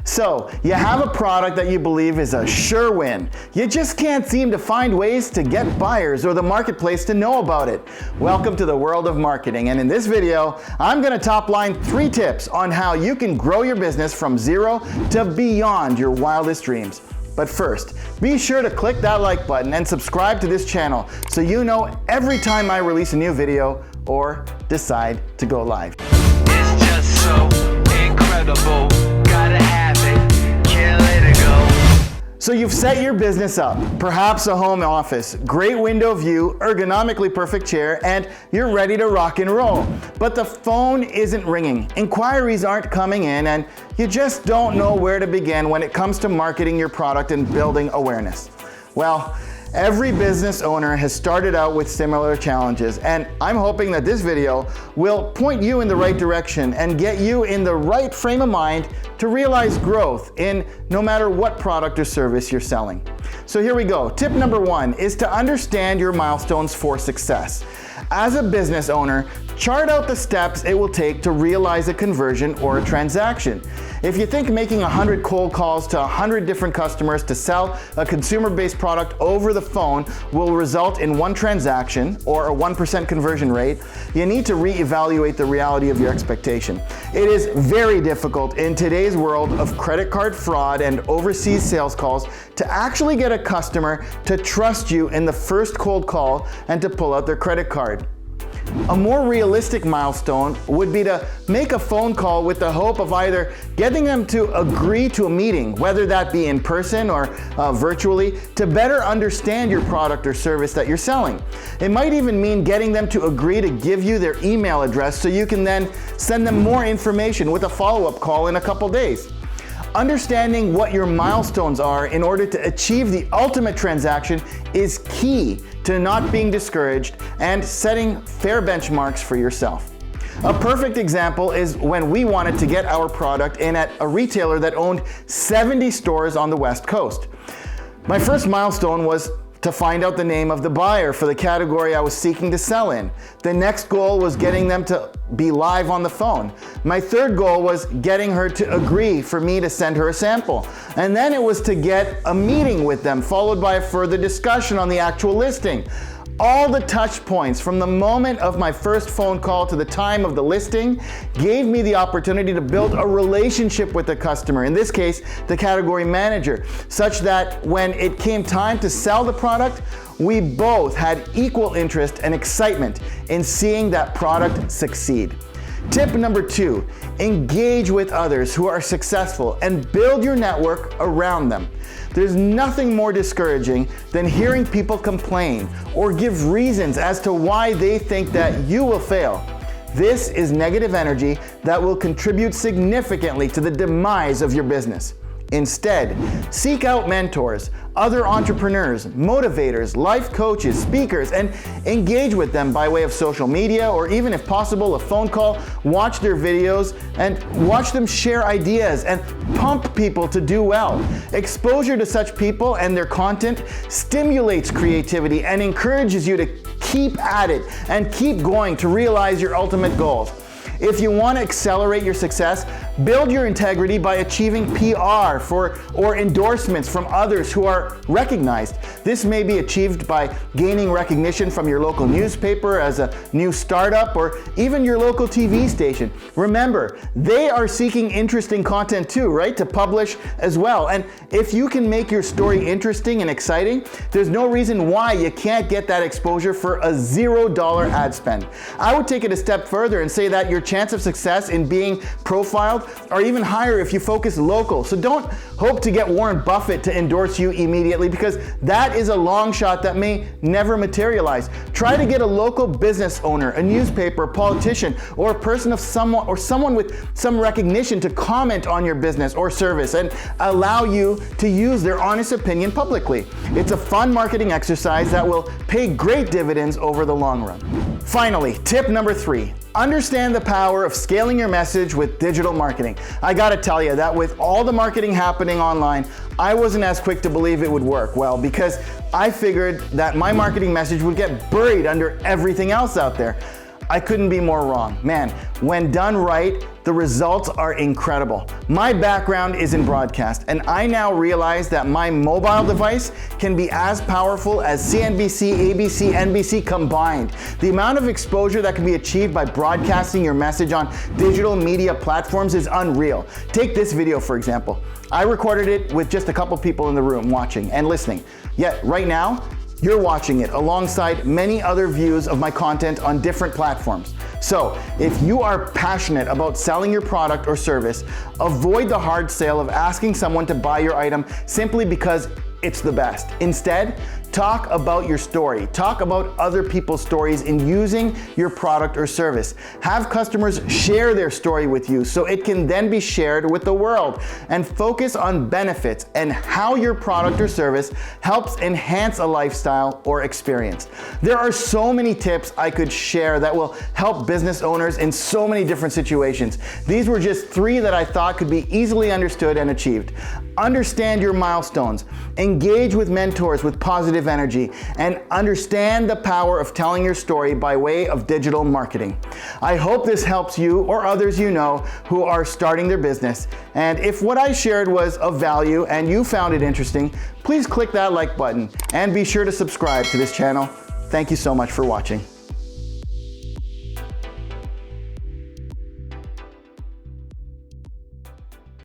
So, you have a product that you believe is a sure win. You just can't seem to find ways to get buyers or the marketplace to know about it. Welcome to the world of marketing, and in this video, I'm going to top line 3 tips on how you can grow your business from zero to beyond your wildest dreams. But first, be sure to click that like button and subscribe to this channel so you know every time I release a new video or decide to go live. It's just so incredible. Gotta have it. Can't let it go. So you've set your business up, perhaps a home office, great window view, ergonomically perfect chair, and you're ready to rock and roll. But the phone isn't ringing, inquiries aren't coming in, and you just don't know where to begin when it comes to marketing your product and building awareness. Well, every business owner has started out with similar challenges, and I'm hoping that this video will point you in the right direction and get you in the right frame of mind to realize growth in no matter what product or service you're selling. So here we go. Tip number 1 is to understand your milestones for success. As a business owner, chart out the steps it will take to realize a conversion or a transaction. If you think making 100 cold calls to 100 different customers to sell a consumer-based product over the phone will result in 1 transaction or a 1% conversion rate, you need to reevaluate the reality of your expectation. It is very difficult in today's world of credit card fraud and overseas sales calls to actually get a customer to trust you in the first cold call and to pull out their credit card. A more realistic milestone would be to make a phone call with the hope of either getting them to agree to a meeting, whether that be in person or virtually, to better understand your product or service that you're selling. It might even mean getting them to agree to give you their email address so you can then send them more information with a follow-up call in a couple days. Understanding what your milestones are in order to achieve the ultimate transaction is key to not being discouraged and setting fair benchmarks for yourself. A perfect example is when we wanted to get our product in at a retailer that owned 70 stores on the West Coast. My first milestone was to find out the name of the buyer for the category I was seeking to sell in. The next goal was getting them to be live on the phone. My third goal was getting her to agree for me to send her a sample. And then it was to get a meeting with them, followed by a further discussion on the actual listing. All the touch points from the moment of my first phone call to the time of the listing gave me the opportunity to build a relationship with the customer, in this case, the category manager, such that when it came time to sell the product, we both had equal interest and excitement in seeing that product succeed. Tip number 2, engage with others who are successful and build your network around them. There's nothing more discouraging than hearing people complain or give reasons as to why they think that you will fail. This is negative energy that will contribute significantly to the demise of your business. Instead, seek out mentors, other entrepreneurs, motivators, life coaches, speakers, and engage with them by way of social media or even if possible a phone call. Watch their videos and watch them share ideas and pump people to do well. Exposure to such people and their content stimulates creativity and encourages you to keep at it and keep going to realize your ultimate goals. If you want to accelerate your success, build your integrity by achieving PR or endorsements from others who are recognized. This may be achieved by gaining recognition from your local newspaper as a new startup or even your local TV station. Remember, they are seeking interesting content too, right? To publish as well. And if you can make your story interesting and exciting, there's no reason why you can't get that exposure for a $0 ad spend. I would take it a step further and say that your chance of success in being profiled are even higher if you focus local. So don't hope to get Warren Buffett to endorse you immediately because that is a long shot that may never materialize. Try to get a local business owner, a newspaper, politician, or a person of someone with some recognition to comment on your business or service and allow you to use their honest opinion publicly. It's a fun marketing exercise that will pay great dividends over the long run. Finally, tip number 3. Understand the power of scaling your message with digital marketing. I gotta tell you that with all the marketing happening online, I wasn't as quick to believe it would work well because I figured that my marketing message would get buried under everything else out there. I couldn't be more wrong. Man, when done right, the results are incredible. My background is in broadcast, and I now realize that my mobile device can be as powerful as CNBC, ABC, NBC combined. The amount of exposure that can be achieved by broadcasting your message on digital media platforms is unreal. Take this video, for example. I recorded it with just a couple people in the room watching and listening. Yet, right now, you're watching it alongside many other views of my content on different platforms. So, if you are passionate about selling your product or service, avoid the hard sale of asking someone to buy your item simply because it's the best. Instead, talk about your story. Talk about other people's stories in using your product or service. Have customers share their story with you so it can then be shared with the world. And focus on benefits and how your product or service helps enhance a lifestyle or experience. There are so many tips I could share that will help business owners in so many different situations. These were just 3 that I thought could be easily understood and achieved. Understand your milestones. Engage with mentors with positive energy, and understand the power of telling your story by way of digital marketing. I hope this helps you or others you know who are starting their business. And if what I shared was of value and you found it interesting, please click that like button and be sure to subscribe to this channel. Thank you so much for watching.